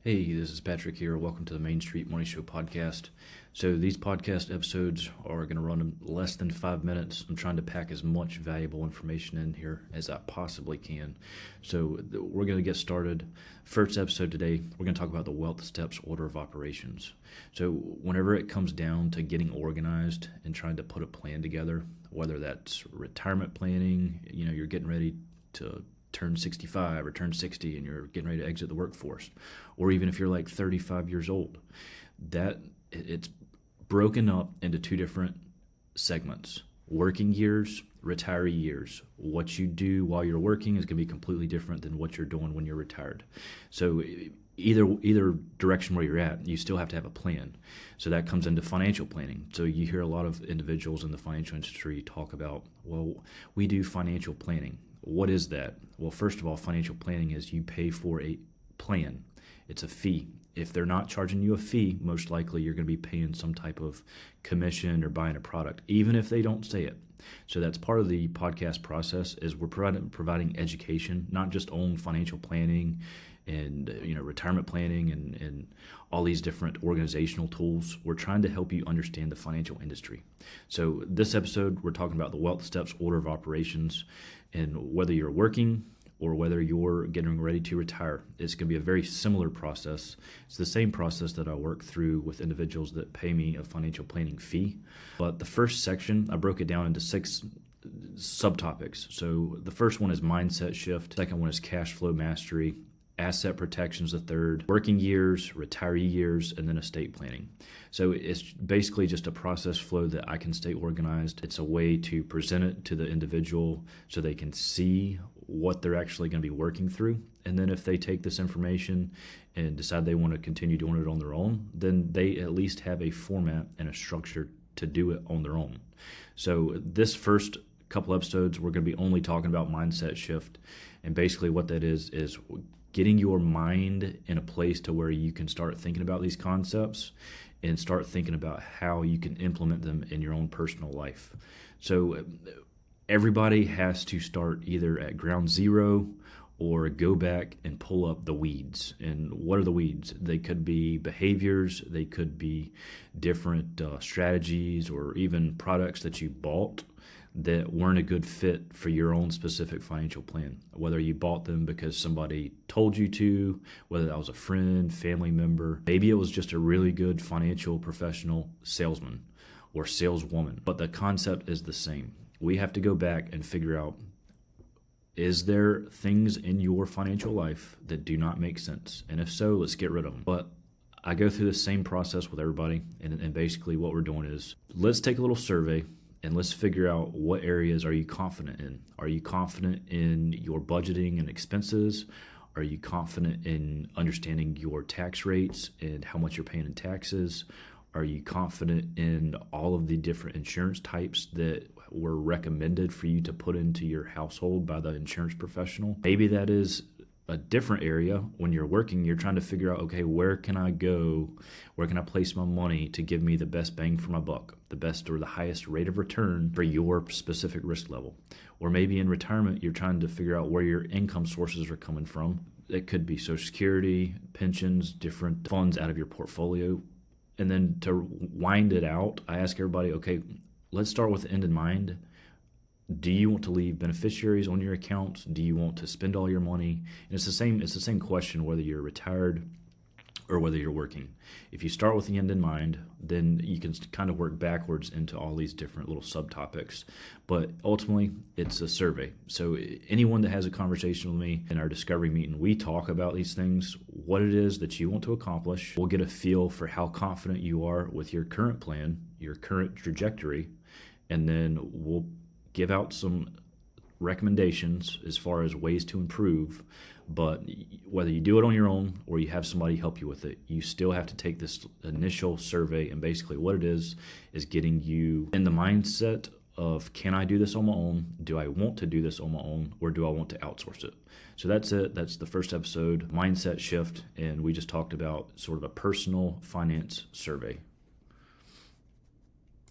Hey, this is Patrick here. Welcome to the Main Street Money Show podcast. So these podcast episodes are going to run in less than 5 minutes. I'm trying to pack as much valuable information in here as I possibly can. So we're going to get started. First episode today, we're going to talk about the wealth steps order of operations. So whenever it comes down to getting organized and trying to put a plan together, whether that's retirement planning, you're getting ready to turn 65 or turn 60 and you're getting ready to exit the workforce, or even if you're like 35 years old, that it's broken up into two different segments: working years, retiree years. What you do while you're working is going to be completely different than what you're doing when you're retired. So either direction where you're at, you still have to have a plan. So that comes into financial planning. So you hear a lot of individuals in the financial industry talk about, well, we do financial planning. What is that? Well, first of all, financial planning is you pay for a plan. It's a fee. If they're not charging you a fee, most likely you're going to be paying some type of commission or buying a product, even if they don't say it. So that's part of the podcast process, is we're providing education, not just on financial planning and retirement planning and all these different organizational tools. We're trying to help you understand the financial industry. So this episode, we're talking about the wealth steps order of operations, and whether you're working or whether you're getting ready to retire, it's going to be a very similar process. It's the same process that I work through with individuals that pay me a financial planning fee. But the first section, I broke it down into 6 subtopics. So the first one is mindset shift. Second one is cash flow mastery. Asset protection is the third. Working years, retiree years, and then estate planning. So it's basically just a process flow that I can stay organized. It's a way to present it to the individual so they can see what they're actually going to be working through. And then if they take this information and decide they want to continue doing it on their own, then they at least have a format and a structure to do it on their own. So this first couple episodes, we're going to be only talking about mindset shift. And basically what that is getting your mind in a place to where you can start thinking about these concepts and start thinking about how you can implement them in your own personal life. So everybody has to start either at ground zero or go back and pull up the weeds. And what are the weeds? They could be behaviors, they could be different strategies, or even products that you bought that weren't a good fit for your own specific financial plan. Whether you bought them because somebody told you to, whether that was a friend, family member, maybe it was just a really good financial professional salesman or saleswoman, but the concept is the same. We have to go back and figure out, is there things in your financial life that do not make sense? And if so, let's get rid of them. But I go through the same process with everybody, and basically what we're doing is, let's take a little survey and let's figure out, what areas are you confident in? Are you confident in your budgeting and expenses? Are you confident in understanding your tax rates and how much you're paying in taxes? Are you confident in all of the different insurance types that were recommended for you to put into your household by the insurance professional? Maybe that is a different area. When you're working, you're trying to figure out, okay, where can I go? Where can I place my money to give me the best bang for my buck, the best or the highest rate of return for your specific risk level? Or maybe in retirement, you're trying to figure out where your income sources are coming from. It could be Social Security, pensions, different funds out of your portfolio. And then to wind it out, I ask everybody, okay, let's start with the end in mind. Do you want to leave beneficiaries on your accounts? Do you want to spend all your money? And it's the same question whether you're retired or whether you're working. If you start with the end in mind, then you can kind of work backwards into all these different little subtopics. But ultimately, it's a survey. So anyone that has a conversation with me in our discovery meeting, we talk about these things, what it is that you want to accomplish. We'll get a feel for how confident you are with your current plan, your current trajectory, and then we'll give out some recommendations as far as ways to improve. But whether you do it on your own or you have somebody help you with it, you still have to take this initial survey. And basically what it is getting you in the mindset of, can I do this on my own? Do I want to do this on my own, or do I want to outsource it? So that's it. That's the first episode, mindset shift. And we just talked about sort of a personal finance survey.